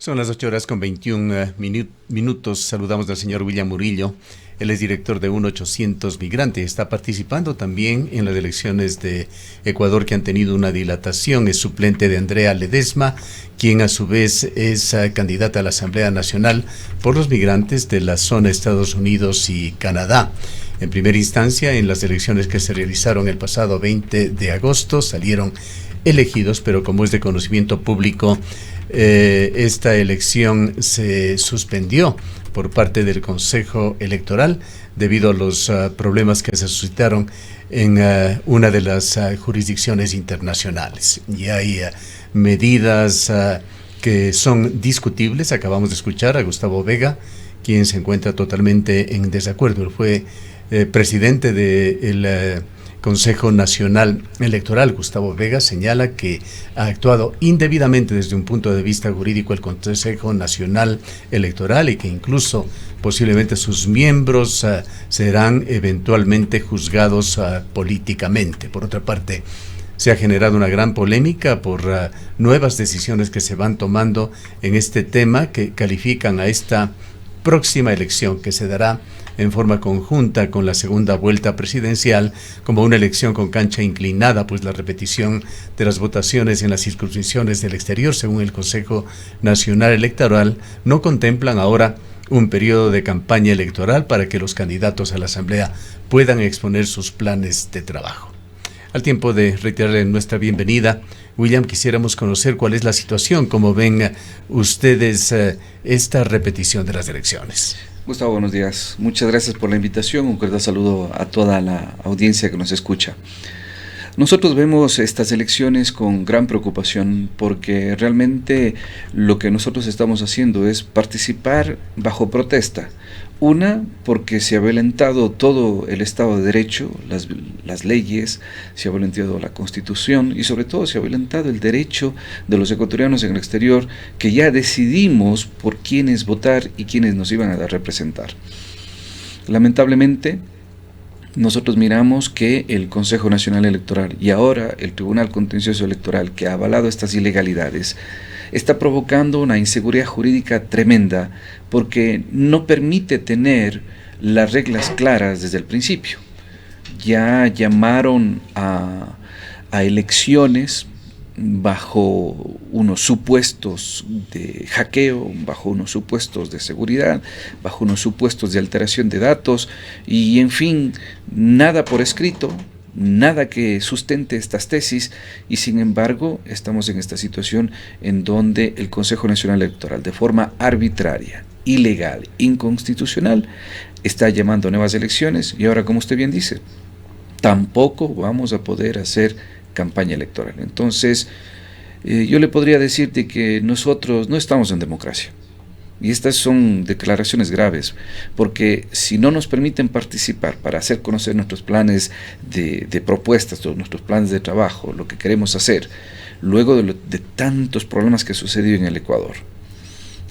Son las 8 horas con 21 minutos. Saludamos al señor William Murillo. Él es director de 1-800 Migrante. Está participando también en las elecciones de Ecuador que han tenido una dilatación. Es suplente de Andrea Ledesma, quien a su vez es candidata a la Asamblea Nacional por los migrantes de la zona Estados Unidos y Canadá. En primera instancia, en las elecciones que se realizaron el pasado 20 de agosto, salieron elegidos, pero como es de conocimiento público, esta elección se suspendió por parte del Consejo Electoral debido a los problemas que se suscitaron en una de las jurisdicciones internacionales. Y hay medidas que son discutibles. Acabamos de escuchar a Gustavo Vega, quien se encuentra totalmente en desacuerdo. Él fue presidente del Consejo Nacional Electoral. Gustavo Vega señala que ha actuado indebidamente desde un punto de vista jurídico el Consejo Nacional Electoral y que incluso posiblemente sus miembros serán eventualmente juzgados políticamente. Por otra parte, se ha generado una gran polémica por nuevas decisiones que se van tomando en este tema que califican a esta próxima elección que se dará en forma conjunta con la segunda vuelta presidencial como una elección con cancha inclinada, pues la repetición de las votaciones en las circunscripciones del exterior, según el Consejo Nacional Electoral, no contemplan ahora un periodo de campaña electoral para que los candidatos a la Asamblea puedan exponer sus planes de trabajo. Al tiempo de reiterarle nuestra bienvenida, William, quisiéramos conocer cuál es la situación, cómo ven ustedes esta repetición de las elecciones. Gustavo, buenos días. Muchas gracias por la invitación. Un cordial saludo a toda la audiencia que nos escucha. Nosotros vemos estas elecciones con gran preocupación porque realmente lo que nosotros estamos haciendo es participar bajo protesta. Una, porque se ha violentado todo el Estado de Derecho, las leyes, se ha violentado la Constitución y sobre todo se ha violentado el derecho de los ecuatorianos en el exterior que ya decidimos por quiénes votar y quiénes nos iban a representar. Lamentablemente, nosotros miramos que el Consejo Nacional Electoral y ahora el Tribunal Contencioso Electoral, que ha avalado estas ilegalidades, está provocando una inseguridad jurídica tremenda porque no permite tener las reglas claras desde el principio. Ya llamaron a elecciones bajo unos supuestos de hackeo, bajo unos supuestos de seguridad, bajo unos supuestos de alteración de datos y en fin, nada por escrito, nada que sustente estas tesis y sin embargo estamos en esta situación en donde el Consejo Nacional Electoral de forma arbitraria, ilegal, inconstitucional está llamando a nuevas elecciones y ahora, como usted bien dice, tampoco vamos a poder hacer campaña electoral. Entonces, yo le podría decirte que nosotros no estamos en democracia. Y estas son declaraciones graves, porque si no nos permiten participar para hacer conocer nuestros planes de propuestas, nuestros planes de trabajo, lo que queremos hacer, luego de tantos problemas que sucedido en el Ecuador,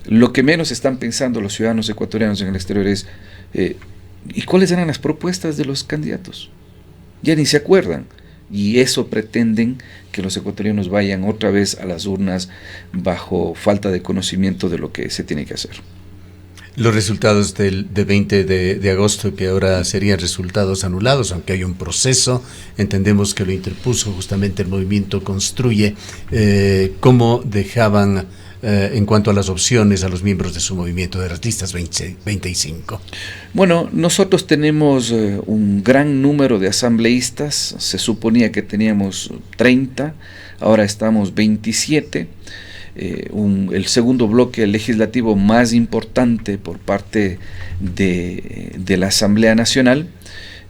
lo que menos están pensando los ciudadanos ecuatorianos en el exterior es ¿y cuáles eran las propuestas de los candidatos? Ya ni se acuerdan. Y eso pretenden que los ecuatorianos vayan otra vez a las urnas bajo falta de conocimiento de lo que se tiene que hacer. Los resultados del 20 de agosto, que ahora serían resultados anulados, aunque hay un proceso, entendemos que lo interpuso justamente el movimiento Construye, ¿cómo dejaban en cuanto a las opciones a los miembros de su movimiento de las listas 25? Bueno, nosotros tenemos un gran número de asambleístas, se suponía que teníamos 30, ahora estamos 27, el segundo bloque legislativo más importante por parte de la Asamblea Nacional.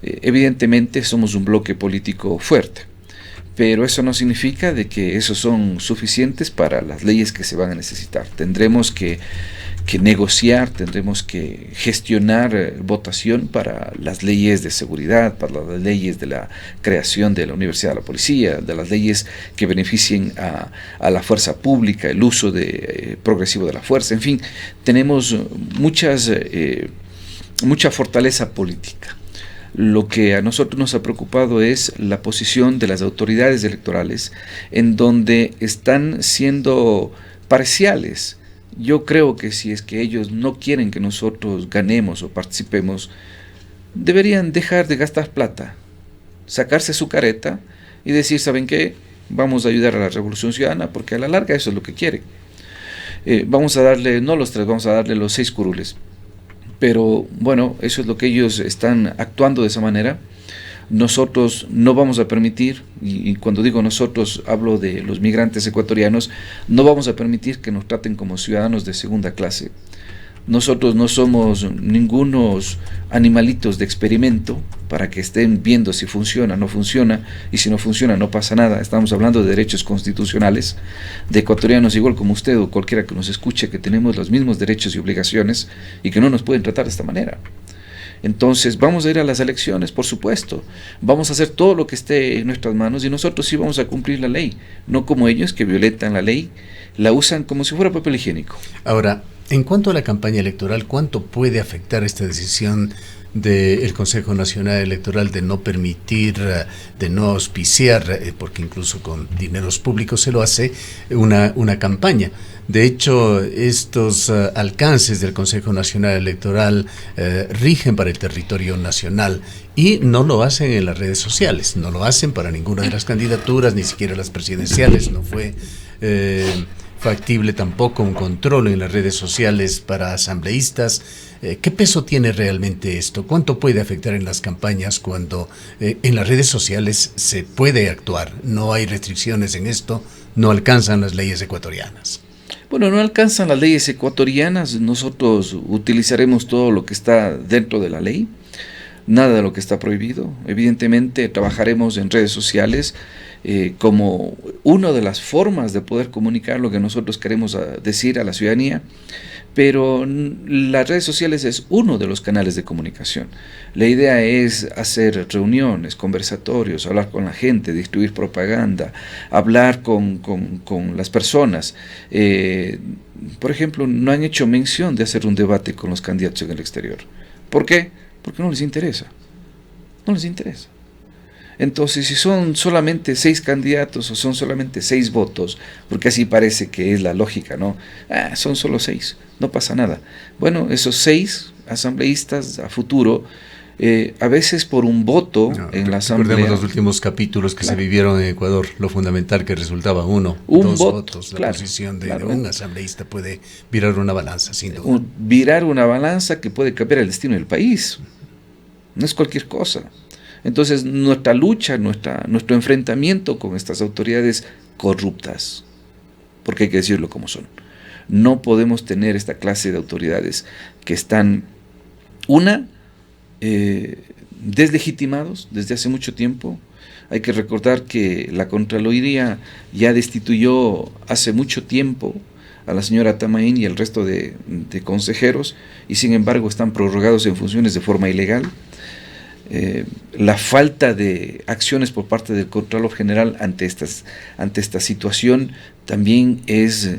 Evidentemente somos un bloque político fuerte, pero eso no significa de que esos son suficientes para las leyes que se van a necesitar. Tendremos que negociar, tendremos que gestionar votación para las leyes de seguridad, para las leyes de la creación de la Universidad de la Policía, de las leyes que beneficien a la fuerza pública, el uso progresivo de la fuerza, en fin, tenemos mucha fortaleza política. Lo que a nosotros nos ha preocupado es la posición de las autoridades electorales, en donde están siendo parciales Yo creo que si es que ellos no quieren que nosotros ganemos o participemos, deberían dejar de gastar plata, sacarse su careta y decir, ¿saben qué? Vamos a ayudar a la Revolución Ciudadana, porque a la larga eso es lo que quieren. Vamos a darle, no los 3, vamos a darle los 6 curules. Pero bueno, eso es lo que ellos están actuando de esa manera. Nosotros no vamos a permitir, y cuando digo nosotros hablo de los migrantes ecuatorianos, no vamos a permitir que nos traten como ciudadanos de segunda clase. Nosotros no somos ningunos animalitos de experimento para que estén viendo si funciona o no funciona, y si no funciona no pasa nada. Estamos hablando de derechos constitucionales, de ecuatorianos igual como usted o cualquiera que nos escuche, que tenemos los mismos derechos y obligaciones y que no nos pueden tratar de esta manera. Entonces vamos a ir a las elecciones, por supuesto, vamos a hacer todo lo que esté en nuestras manos y nosotros sí vamos a cumplir la ley, no como ellos que violentan la ley, la usan como si fuera papel higiénico. Ahora, en cuanto a la campaña electoral, ¿cuánto puede afectar esta decisión del Consejo Nacional Electoral de no permitir, de no auspiciar, porque incluso con dineros públicos se lo hace, una campaña? De hecho, estos alcances del Consejo Nacional Electoral rigen para el territorio nacional y no lo hacen en las redes sociales, no lo hacen para ninguna de las candidaturas, ni siquiera las presidenciales. No fue factible tampoco un control en las redes sociales para asambleístas. ¿Qué peso tiene realmente esto? ¿Cuánto puede afectar en las campañas cuando en las redes sociales se puede actuar? No hay restricciones en esto, no alcanzan las leyes ecuatorianas. Bueno, no alcanzan las leyes ecuatorianas, nosotros utilizaremos todo lo que está dentro de la ley, nada de lo que está prohibido. Evidentemente trabajaremos en redes sociales como una de las formas de poder comunicar lo que nosotros queremos decir a la ciudadanía, pero las redes sociales es uno de los canales de comunicación. La idea es hacer reuniones, conversatorios, hablar con la gente, distribuir propaganda, hablar con las personas. Por ejemplo, no han hecho mención de hacer un debate con los candidatos en el exterior. ¿Por qué? Porque no les interesa. No les interesa. Entonces, si son solamente 6 candidatos o son solamente 6 votos, porque así parece que es la lógica, ¿no? Son solo 6, no pasa nada. Bueno, esos 6 asambleístas a futuro, a veces por un voto en la asamblea. Recordemos los últimos capítulos que se vivieron en Ecuador, lo fundamental que resultaba un 2 votos. La posición de un asambleísta puede virar una balanza, sin duda. Virar una balanza que puede cambiar el destino del país. No es cualquier cosa. Entonces nuestra lucha, nuestro enfrentamiento con estas autoridades corruptas, porque hay que decirlo como son, no podemos tener esta clase de autoridades que están, deslegitimados desde hace mucho tiempo. Hay que recordar que la Contraloría ya destituyó hace mucho tiempo a la señora Tamaín y el resto de consejeros, y sin embargo están prorrogados en funciones de forma ilegal. La falta de acciones por parte del Contralor General ante esta situación también es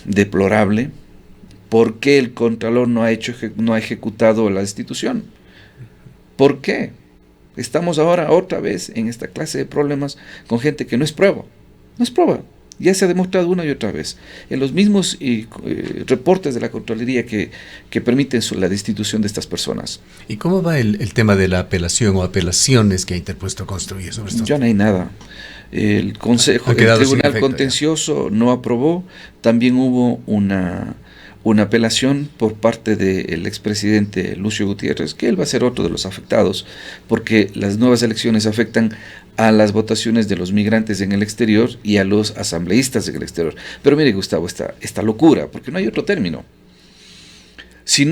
deplorable. ¿Por qué el Contralor no ha ejecutado la destitución? ¿Por qué? Estamos ahora otra vez en esta clase de problemas con gente que no es prueba. No es prueba. Ya se ha demostrado una y otra vez, en los mismos reportes de la Contraloría que permiten la destitución de estas personas. ¿Y cómo va el tema de la apelación o apelaciones que ha interpuesto Construye sobre esto? Ya no hay nada. El Tribunal Contencioso no aprobó. También hubo una apelación por parte del expresidente Lucio Gutiérrez, que él va a ser otro de los afectados, porque las nuevas elecciones afectan a las votaciones de los migrantes en el exterior y a los asambleístas en el exterior. Pero mire, Gustavo, esta locura, porque no hay otro término. Si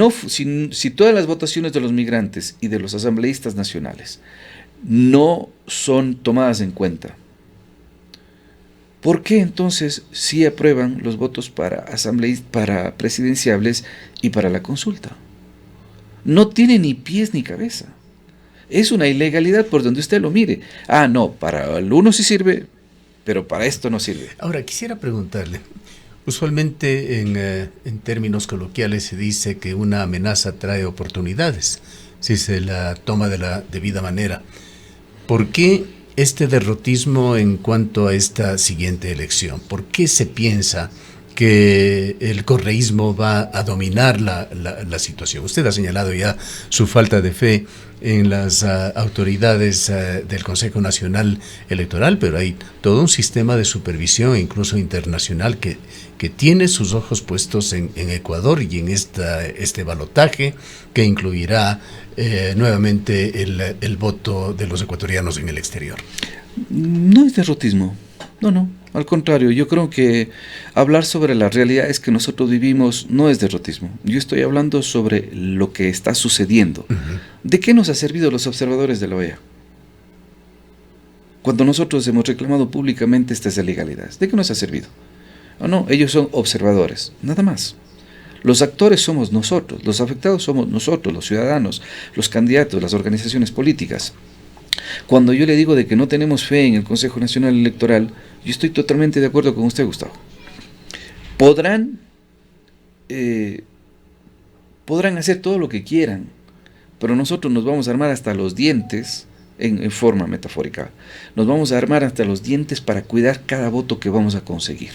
todas las votaciones de los migrantes y de los asambleístas nacionales no son tomadas en cuenta, ¿por qué entonces sí aprueban los votos para presidenciables y para la consulta? No tiene ni pies ni cabeza. Es una ilegalidad por donde usted lo mire. No, para el uno sí sirve, pero para esto no sirve. Ahora, quisiera preguntarle, usualmente en términos coloquiales se dice que una amenaza trae oportunidades, si se la toma de la debida manera. ¿Por qué este derrotismo en cuanto a esta siguiente elección? ¿Por qué se piensa que el correísmo va a dominar la situación. Usted ha señalado ya su falta de fe en las autoridades del Consejo Nacional Electoral, pero hay todo un sistema de supervisión, incluso internacional, que tiene sus ojos puestos en Ecuador y en este balotaje que incluirá nuevamente el voto de los ecuatorianos en el exterior. No es derrotismo, no, al contrario, yo creo que hablar sobre la realidad es que nosotros vivimos no es derrotismo. Yo estoy hablando sobre lo que está sucediendo. ¿De qué nos ha servido los observadores de la OEA? Cuando nosotros hemos reclamado públicamente estas ilegalidades, ¿de qué nos ha servido? No, ellos son observadores, nada más. Los actores somos nosotros, los afectados somos nosotros, los ciudadanos, los candidatos, las organizaciones políticas. Cuando yo le digo de que no tenemos fe en el Consejo Nacional Electoral, yo estoy totalmente de acuerdo con usted, Gustavo. Podrán hacer todo lo que quieran, pero nosotros nos vamos a armar hasta los dientes, en forma metafórica, nos vamos a armar hasta los dientes para cuidar cada voto que vamos a conseguir.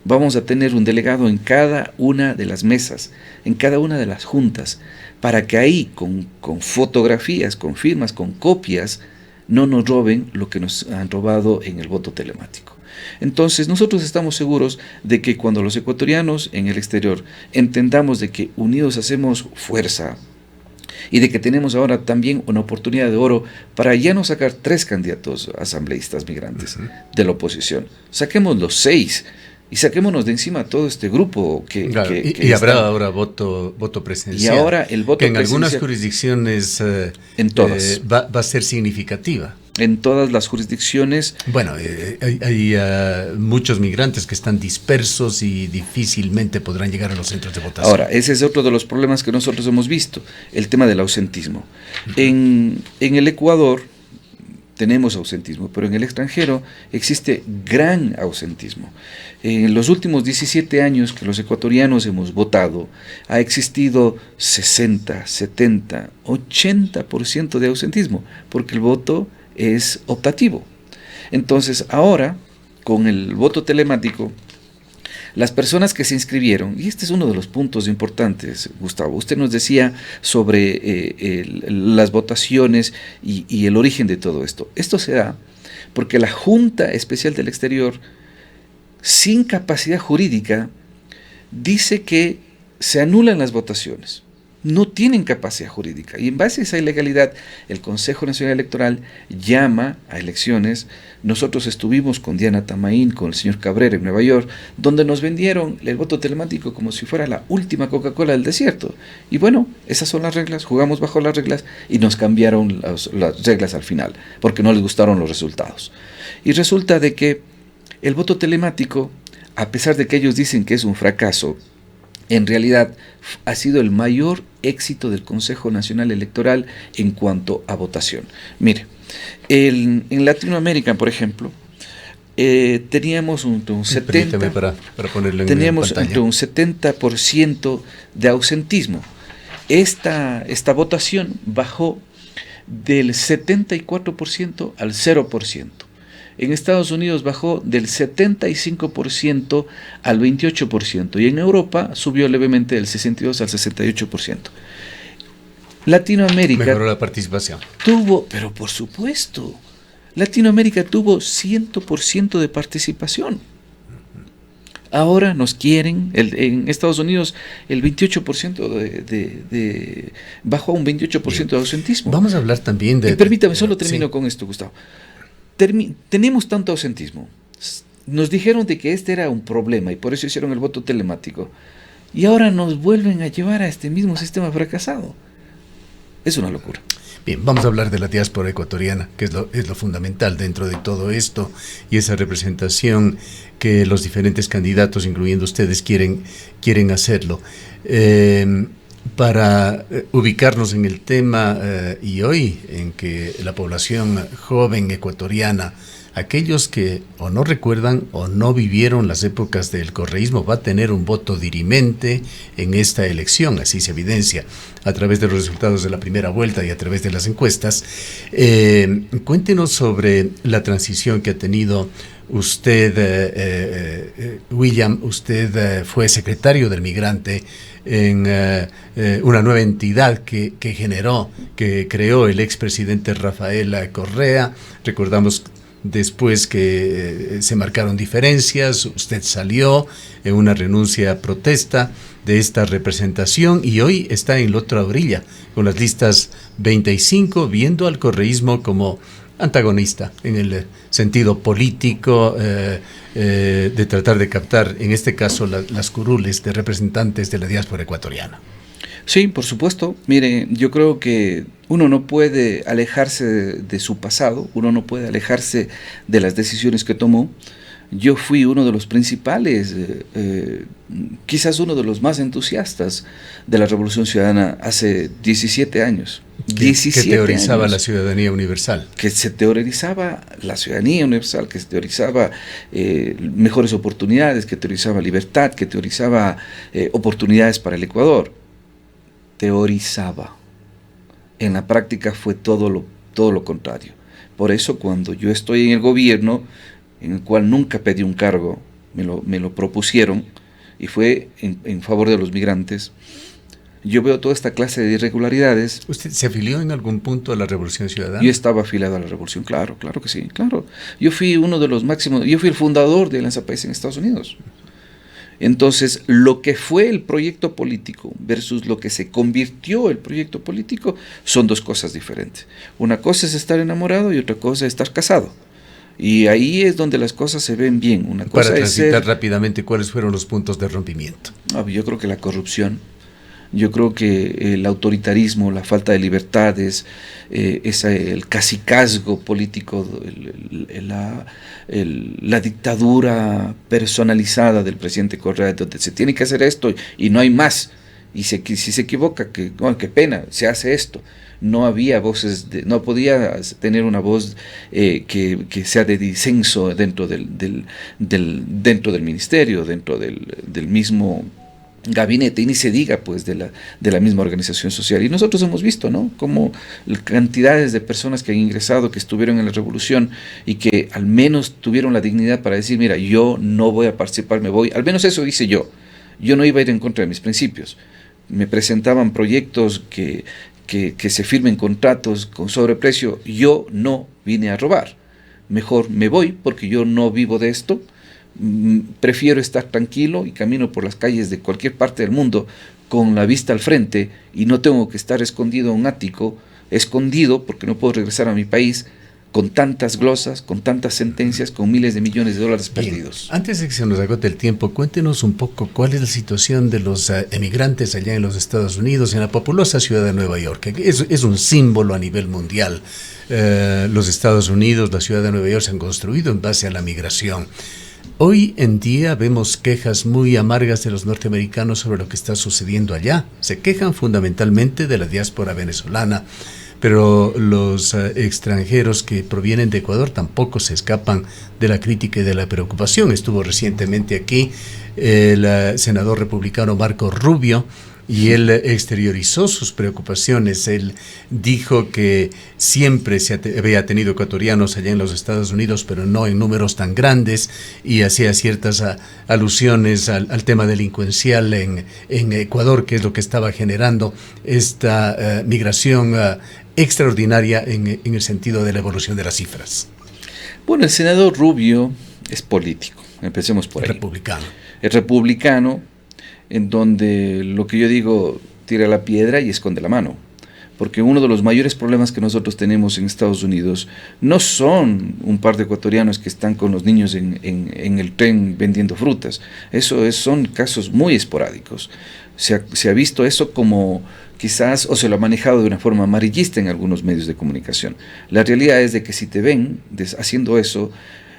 Vamos a tener un delegado en cada una de las mesas, en cada una de las juntas, para que ahí, con fotografías, con firmas, con copias, no nos roben lo que nos han robado en el voto telemático. Entonces, nosotros estamos seguros de que cuando los ecuatorianos en el exterior entendamos de que unidos hacemos fuerza, y de que tenemos ahora también una oportunidad de oro para ya no sacar 3 candidatos asambleístas migrantes de la oposición, saquemos los 6, y saquémonos de encima todo este grupo que habrá ahora voto presidencial. Y ahora el voto que en algunas jurisdicciones en todas va a ser significativa. En todas las jurisdicciones. Bueno, hay muchos migrantes que están dispersos y difícilmente podrán llegar a los centros de votación. Ahora, ese es otro de los problemas que nosotros hemos visto, el tema del ausentismo. En el Ecuador tenemos ausentismo, pero en el extranjero existe gran ausentismo. En los últimos 17 años que los ecuatorianos hemos votado, ha existido 60, 70, 80% de ausentismo, porque el voto es optativo. Entonces, ahora, con el voto telemático, las personas que se inscribieron, y este es uno de los puntos importantes, Gustavo, usted nos decía sobre las votaciones y el origen de todo esto. Esto se da porque la Junta Especial del Exterior, sin capacidad jurídica, dice que se anulan las votaciones. No tienen capacidad jurídica, y en base a esa ilegalidad el Consejo Nacional Electoral llama a elecciones. Nosotros estuvimos con Diana Tamaín, con el señor Cabrera en Nueva York, donde nos vendieron el voto telemático como si fuera la última Coca-Cola del desierto, y bueno, esas son las reglas, jugamos bajo las reglas y nos cambiaron las reglas al final, porque no les gustaron los resultados. Y resulta de que el voto telemático, a pesar de que ellos dicen que es un fracaso, en realidad ha sido el mayor éxito del Consejo Nacional Electoral en cuanto a votación. Mire, en Latinoamérica, por ejemplo, teníamos un 70%, para ponerlo en teníamos pantalla, entre un 70% de ausentismo. Esta votación bajó del 74% al 0%. En Estados Unidos bajó del 75% al 28%, y en Europa subió levemente del 62% al 68%. Latinoamérica mejoró la participación. Pero por supuesto, Latinoamérica tuvo 100% de participación. Ahora nos quieren, en Estados Unidos el 28% bajó a un 28% de ausentismo. Vamos a hablar también de... Y permítame, solo termino con esto, Gustavo. Tenemos tanto ausentismo. Nos dijeron de que este era un problema y por eso hicieron el voto telemático. Y ahora nos vuelven a llevar a este mismo sistema fracasado. Es una locura. Bien, vamos a hablar de la diáspora ecuatoriana, que es lo fundamental dentro de todo esto, y esa representación que los diferentes candidatos, incluyendo ustedes, quieren hacerlo. Para ubicarnos en el tema y hoy en que la población joven ecuatoriana, aquellos que o no recuerdan o no vivieron las épocas del correísmo, va a tener un voto dirimente en esta elección, así se evidencia a través de los resultados de la primera vuelta y a través de las encuestas. Cuéntenos sobre la transición que ha tenido William, usted fue secretario del Migrante en una nueva entidad que creó el expresidente Rafael Correa. Recordamos después que se marcaron diferencias, usted salió en una renuncia a protesta de esta representación y hoy está en la otra orilla, con las listas 25, viendo al correísmo como antagonista en el sentido político de tratar de captar, en este caso, las curules de representantes de la diáspora ecuatoriana. Sí, por supuesto. Mire, yo creo que uno no puede alejarse de su pasado, uno no puede alejarse de las decisiones que tomó. Yo fui uno de los principales, quizás uno de los más entusiastas de la Revolución Ciudadana hace 17 años. Que teorizaba la ciudadanía universal. Que se teorizaba la ciudadanía universal, que se teorizaba mejores oportunidades, que teorizaba libertad, que teorizaba oportunidades para el Ecuador. Teorizaba. En la práctica fue todo lo contrario. Por eso cuando yo estoy en el gobierno, en el cual nunca pedí un cargo, me lo propusieron y fue en favor de los migrantes, yo veo toda esta clase de irregularidades. ¿Usted se afilió en algún punto a la Revolución Ciudadana? Yo estaba afiliado a la Revolución, claro que sí, claro. Yo fui uno de los máximos, yo fui el fundador de Alianza País en Estados Unidos. Entonces, lo que fue el proyecto político versus lo que se convirtió el proyecto político son dos cosas diferentes. Una cosa es estar enamorado y otra cosa es estar casado. Y ahí es donde las cosas se ven bien. Una cosa Para transitar rápidamente, ¿cuáles fueron los puntos de rompimiento? Yo creo que la corrupción, yo creo que el autoritarismo, la falta de libertades, el cacicazgo político, la dictadura personalizada del presidente Correa, donde se tiene que hacer esto y no hay más. Y si se equivoca, qué pena, se hace esto. No había voces, no podía tener una voz que sea de disenso dentro del ministerio, dentro del mismo gabinete, y ni se diga pues de la misma organización social. Y nosotros hemos visto, ¿no?, como cantidades de personas que han ingresado, que estuvieron en la revolución y que al menos tuvieron la dignidad para decir, mira, yo no voy a participar, me voy, al menos eso hice yo no iba a ir en contra de mis principios. Me presentaban proyectos que se firmen contratos con sobreprecio, yo no vine a robar, mejor me voy porque yo no vivo de esto. Prefiero estar tranquilo y camino por las calles de cualquier parte del mundo con la vista al frente y no tengo que estar escondido en un ático, escondido porque no puedo regresar a mi país con tantas glosas, con tantas sentencias, con miles de millones de dólares perdidos. Bien. Antes de que se nos agote el tiempo, cuéntenos un poco cuál es la situación de los emigrantes allá en los Estados Unidos, en la populosa ciudad de Nueva York, que es un símbolo a nivel mundial. Los Estados Unidos, la ciudad de Nueva York se han construido en base a la migración. Hoy en día vemos quejas muy amargas de los norteamericanos sobre lo que está sucediendo allá. Se quejan fundamentalmente de la diáspora venezolana, pero los extranjeros que provienen de Ecuador tampoco se escapan de la crítica y de la preocupación. Estuvo recientemente aquí el senador republicano Marco Rubio y él exteriorizó sus preocupaciones. Él dijo que siempre se había tenido ecuatorianos allá en los Estados Unidos, pero no en números tan grandes, y hacía ciertas alusiones al tema delincuencial en Ecuador, que es lo que estaba generando esta migración extraordinaria en el sentido de la evolución de las cifras. Bueno, el senador Rubio es político, empecemos por ahí. Republicano. Es republicano, en donde lo que yo digo, tira la piedra y esconde la mano. Porque uno de los mayores problemas que nosotros tenemos en Estados Unidos no son un par de ecuatorianos que están con los niños en el tren vendiendo frutas. Son casos muy esporádicos. Se ha visto eso como quizás, o se lo ha manejado de una forma amarillista en algunos medios de comunicación. La realidad es de que si te ven haciendo eso,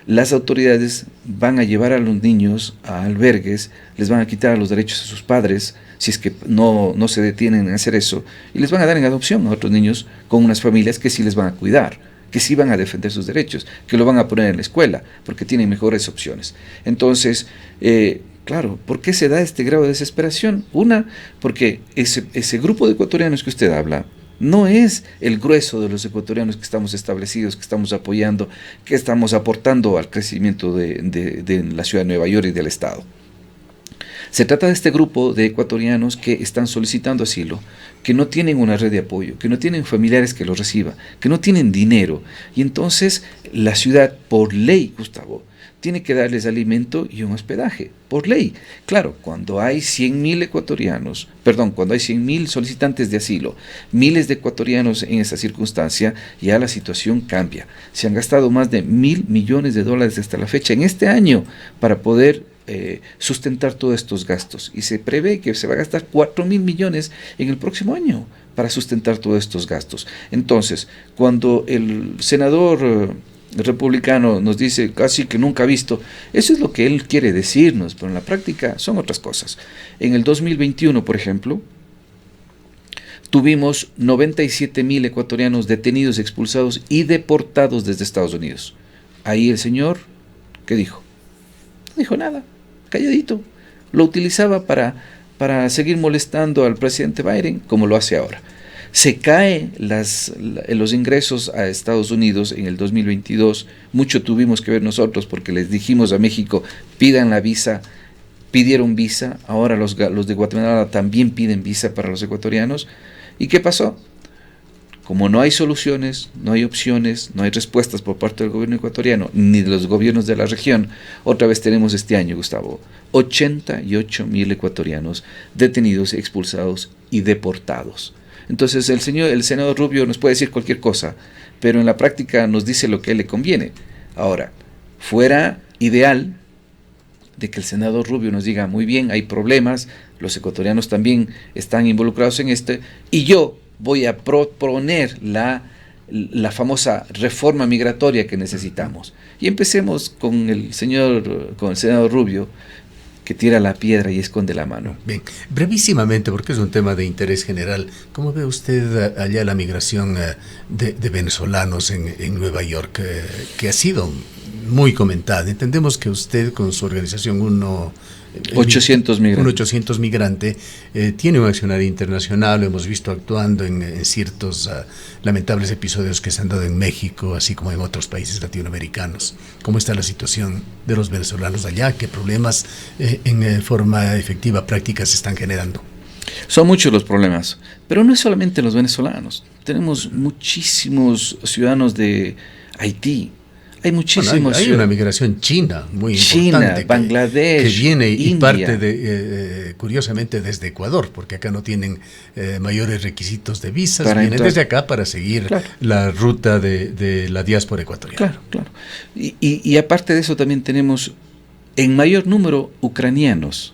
las autoridades van a llevar a los niños a albergues, les van a quitar los derechos a sus padres, si es que no se detienen en hacer eso, y les van a dar en adopción a otros niños con unas familias que sí les van a cuidar, que sí van a defender sus derechos, que lo van a poner en la escuela, porque tienen mejores opciones. Entonces, claro, ¿por qué se da este grado de desesperación? Una, porque ese grupo de ecuatorianos que usted habla No es el grueso de los ecuatorianos que estamos establecidos, que estamos apoyando, que estamos aportando al crecimiento de la ciudad de Nueva York y del Estado. Se trata de este grupo de ecuatorianos que están solicitando asilo, que no tienen una red de apoyo, que no tienen familiares que los reciban, que no tienen dinero. Y entonces la ciudad, por ley, Gustavo, tiene que darles alimento y un hospedaje, por ley. Claro, cuando hay 100.000 ecuatorianos, cuando hay 100.000 solicitantes de asilo, miles de ecuatorianos en esa circunstancia, ya la situación cambia. Se han gastado más de $1.000 millones hasta la fecha en este año para poder sustentar todos estos gastos, y se prevé que se va a gastar 4.000 millones en el próximo año para sustentar todos estos gastos. Entonces, cuando el senador republicano nos dice casi que nunca ha visto, eso es lo que él quiere decirnos, pero en la práctica son otras cosas. En el 2021, por ejemplo, tuvimos 97.000 ecuatorianos detenidos, expulsados y deportados desde Estados Unidos. Ahí el señor, ¿qué dijo? No dijo nada, calladito. Lo utilizaba para seguir molestando al presidente Biden, como lo hace ahora. Se caen los ingresos a Estados Unidos en el 2022. Mucho tuvimos que ver nosotros porque les dijimos a México, pidan la visa, pidieron visa. Ahora los de Guatemala también piden visa para los ecuatorianos. ¿Y qué pasó? Como no hay soluciones, no hay opciones, no hay respuestas por parte del gobierno ecuatoriano, ni de los gobiernos de la región, otra vez tenemos este año, Gustavo, 88.000 ecuatorianos detenidos, expulsados y deportados. Entonces el senador Rubio nos puede decir cualquier cosa, pero en la práctica nos dice lo que a él le conviene. Ahora, fuera ideal de que el senador Rubio nos diga, muy bien, hay problemas, los ecuatorianos también están involucrados en y yo voy a proponer la famosa reforma migratoria que necesitamos. Y empecemos con el senador Rubio, que tira la piedra y esconde la mano. Bien, brevísimamente, porque es un tema de interés general, ¿cómo ve usted allá la migración de venezolanos en Nueva York, que ha sido muy comentada? Entendemos que usted con su organización 800 migrantes. Un 800 migrante tiene un accionario internacional, lo hemos visto actuando en ciertos lamentables episodios que se han dado en México, así como en otros países latinoamericanos. ¿Cómo está la situación de los venezolanos allá? ¿Qué problemas en forma efectiva, práctica se están generando? Son muchos los problemas, pero no es solamente los venezolanos. Tenemos muchísimos ciudadanos de Haití. Hay muchísimos. Hay una migración china muy importante. Bangladesh, que viene y India. Parte curiosamente desde Ecuador, porque acá no tienen mayores requisitos de visas. Vienen desde acá para seguir la ruta de la diáspora ecuatoriana. Claro. Y aparte de eso también tenemos en mayor número ucranianos.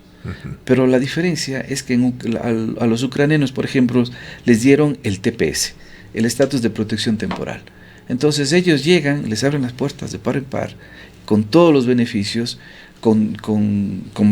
Pero la diferencia es que a los ucranianos, por ejemplo, les dieron el TPS, el estatus de protección temporal. Entonces ellos llegan, les abren las puertas de par en par, con todos los beneficios, con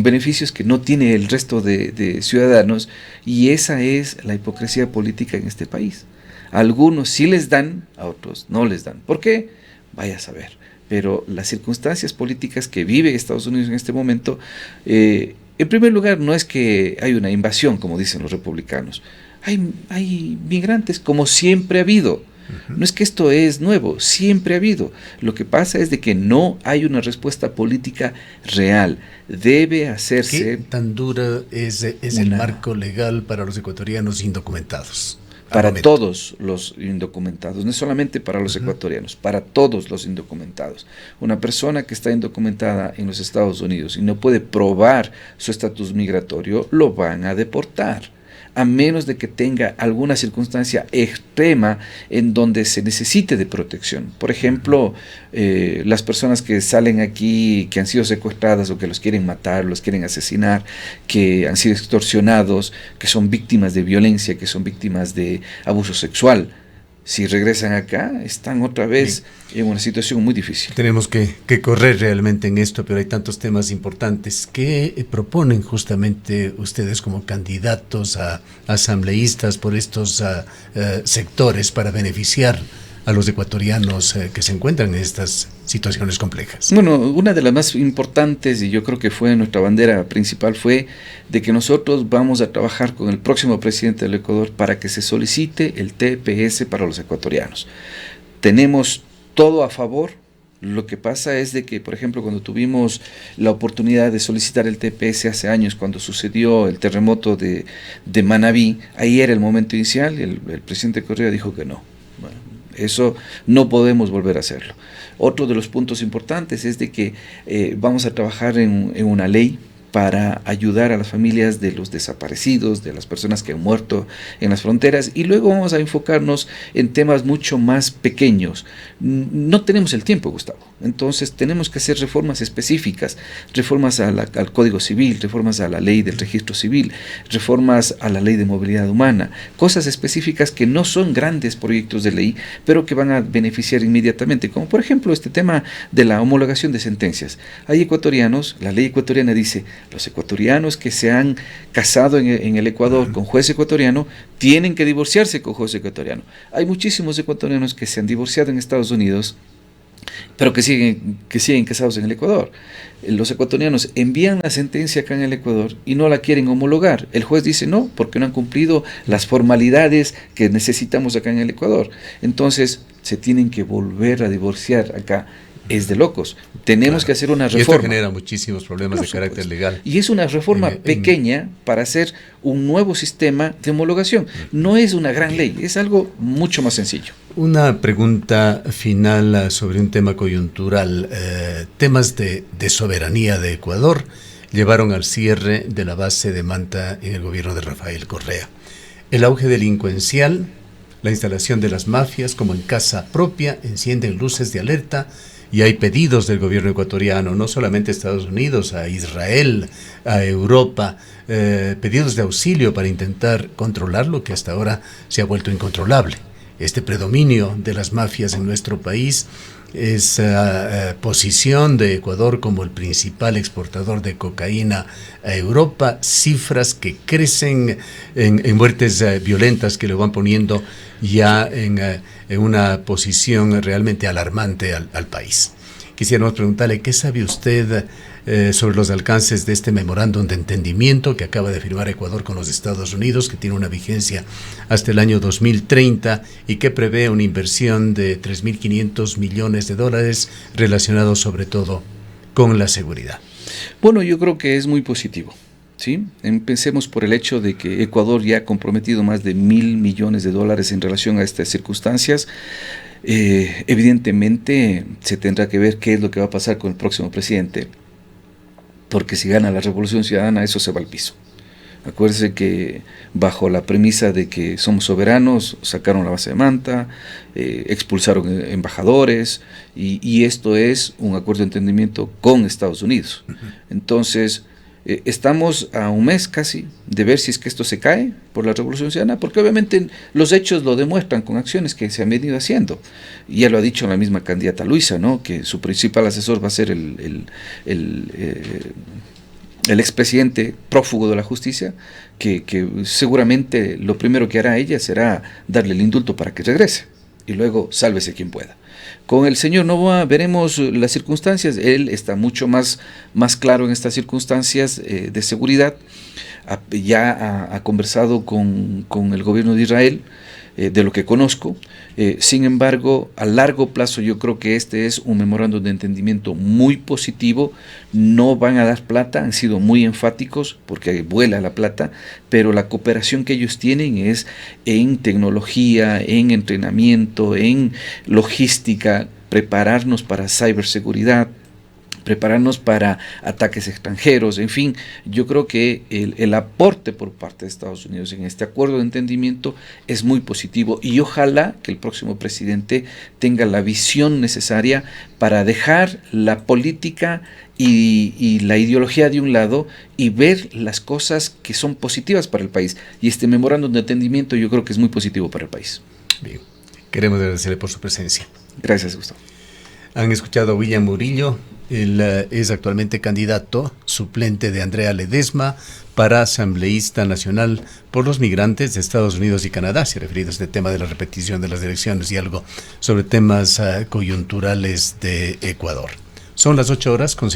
beneficios que no tiene el resto de ciudadanos, y esa es la hipocresía política en este país. A algunos sí les dan, a otros no les dan. ¿Por qué? Vaya a saber. Pero las circunstancias políticas que vive Estados Unidos en este momento, en primer lugar, no es que hay una invasión, como dicen los republicanos. Hay migrantes, como siempre ha habido. No es que esto es nuevo, siempre ha habido. Lo que pasa es de que no hay una respuesta política real. Debe hacerse... ¿Qué tan dura es el marco legal para los ecuatorianos indocumentados? Para todos los indocumentados, no es solamente para los ecuatorianos, para todos los indocumentados. Una persona que está indocumentada en los Estados Unidos y no puede probar su estatus migratorio, lo van a deportar, a menos de que tenga alguna circunstancia extrema en donde se necesite de protección. Por ejemplo, las personas que salen aquí, que han sido secuestradas o que los quieren matar, los quieren asesinar, que han sido extorsionados, que son víctimas de violencia, que son víctimas de abuso sexual. Si regresan acá, están otra vez en una situación muy difícil. Tenemos que correr realmente en esto, pero hay tantos temas importantes. ¿Qué proponen justamente ustedes como candidatos a asambleístas por estos sectores para beneficiar a los ecuatorianos que se encuentran en estas situaciones complejas. Bueno, una de las más importantes, y yo creo que fue nuestra bandera principal, fue de que nosotros vamos a trabajar con el próximo presidente del Ecuador para que se solicite el TPS para los ecuatorianos. Tenemos todo a favor. Lo que pasa es de que, por ejemplo, cuando tuvimos la oportunidad de solicitar el TPS hace años, cuando sucedió el terremoto de Manabí, ahí era el momento inicial, y el presidente Correa dijo que no. Bueno, eso no podemos volver a hacerlo. Otro de los puntos importantes es de que vamos a trabajar en una ley para ayudar a las familias de los desaparecidos, de las personas que han muerto en las fronteras, y luego vamos a enfocarnos en temas mucho más pequeños. No tenemos el tiempo, Gustavo, entonces tenemos que hacer reformas específicas, reformas al Código Civil, reformas a la ley del registro civil, reformas a la ley de movilidad humana, cosas específicas que no son grandes proyectos de ley, pero que van a beneficiar inmediatamente, como por ejemplo este tema de la homologación de sentencias. Hay ecuatorianos, la ley ecuatoriana dice, los ecuatorianos que se han casado en el Ecuador con juez ecuatoriano tienen que divorciarse con juez ecuatoriano. Hay muchísimos ecuatorianos que se han divorciado en Estados Unidos, pero que siguen casados en el Ecuador. Los ecuatorianos envían la sentencia acá en el Ecuador y no la quieren homologar. El juez dice no, porque no han cumplido las formalidades que necesitamos acá en el Ecuador. Entonces se tienen que volver a divorciar acá. Es de locos. Tenemos que hacer una reforma. Y esto genera muchísimos problemas de carácter legal. Y es una reforma pequeña para hacer un nuevo sistema de homologación. No es una gran ley, es algo mucho más sencillo. Una pregunta final sobre un tema coyuntural. Temas de soberanía de Ecuador llevaron al cierre de la base de Manta en el gobierno de Rafael Correa. El auge delincuencial, la instalación de las mafias como en casa propia, encienden luces de alerta. Y hay pedidos del gobierno ecuatoriano, no solamente a Estados Unidos, a Israel, a Europa, pedidos de auxilio para intentar controlar lo que hasta ahora se ha vuelto incontrolable. Este predominio de las mafias en nuestro país, esa posición de Ecuador como el principal exportador de cocaína a Europa, cifras que crecen en muertes violentas que lo van poniendo ya en una posición realmente alarmante al país. Quisiéramos preguntarle, ¿qué sabe usted sobre los alcances de este memorándum de entendimiento que acaba de firmar Ecuador con los Estados Unidos, que tiene una vigencia hasta el año 2030 y que prevé una inversión de $3.500 millones relacionados sobre todo con la seguridad? Bueno, yo creo que es muy positivo. ¿Sí? Empecemos por el hecho de que Ecuador ya ha comprometido más de $1.000 millones en relación a estas circunstancias. Evidentemente se tendrá que ver qué es lo que va a pasar con el próximo presidente, porque si gana la Revolución Ciudadana eso se va al piso. Acuérdense que bajo la premisa de que somos soberanos, sacaron la base de Manta, expulsaron embajadores, y esto es un acuerdo de entendimiento con Estados Unidos. Entonces, estamos a un mes casi de ver si es que esto se cae por la Revolución Ciudadana, porque obviamente los hechos lo demuestran con acciones que se han venido haciendo. Y ya lo ha dicho la misma candidata Luisa, ¿no? Que su principal asesor va a ser el expresidente prófugo de la justicia, que seguramente lo primero que hará ella será darle el indulto para que regrese, y luego sálvese quien pueda. Con el señor Noboa veremos las circunstancias. Él está mucho más claro en estas circunstancias de seguridad. Ya ha conversado con el gobierno de Israel, de lo que conozco. Sin embargo, a largo plazo yo creo que este es un memorándum de entendimiento muy positivo. No van a dar plata, han sido muy enfáticos porque vuela la plata, pero la cooperación que ellos tienen es en tecnología, en entrenamiento, en logística, prepararnos para ciberseguridad, prepararnos para ataques extranjeros. En fin, yo creo que el aporte por parte de Estados Unidos en este acuerdo de entendimiento es muy positivo, y ojalá que el próximo presidente tenga la visión necesaria para dejar la política y la ideología de un lado y ver las cosas que son positivas para el país. Y este memorándum de entendimiento yo creo que es muy positivo para el país. Bien. Queremos agradecerle por su presencia. Gracias, Gustavo. Han escuchado a William Murillo, Él es actualmente candidato suplente de Andrea Ledesma para asambleísta nacional por los migrantes de Estados Unidos y Canadá. Se ha referido a este tema de la repetición de las elecciones y algo sobre temas coyunturales de Ecuador. Son las 8 horas con